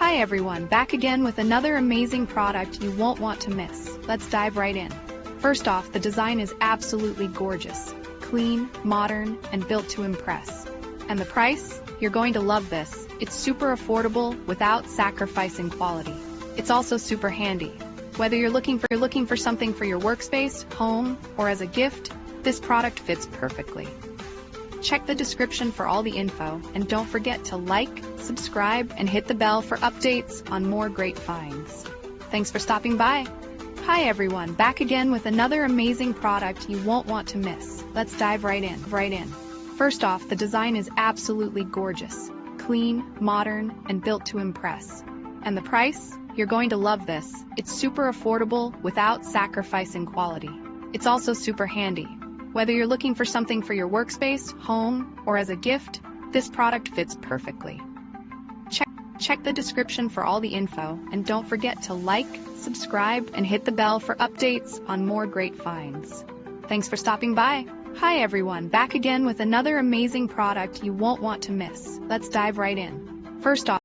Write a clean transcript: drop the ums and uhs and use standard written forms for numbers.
Hi everyone, back again with another amazing product you won't want to miss. Let's dive right in. First off, the design is absolutely gorgeous, clean, modern, and built to impress. And the price? You're going to love this. It's super affordable without sacrificing quality. It's also super handy. Whether you're looking for something for your workspace, home, or as a gift, this product fits perfectly. Check the description for all the info, and don't forget to like, subscribe, and hit the bell for updates on more great finds. Thanks for stopping by. Hi everyone, back again with another amazing product you won't want to miss. Let's dive right in. First off, the design is absolutely gorgeous, clean, modern, and built to impress. And the price? You're going to love this. It's super affordable without sacrificing quality. It's also super handy. Whether you're looking for something for your workspace, home, or as a gift, this product fits perfectly. Check the description for all the info, and don't forget to like, subscribe, and hit the bell for updates on more great finds. Thanks for stopping by. Hi everyone, back again with another amazing product you won't want to miss. Let's dive right in. First off,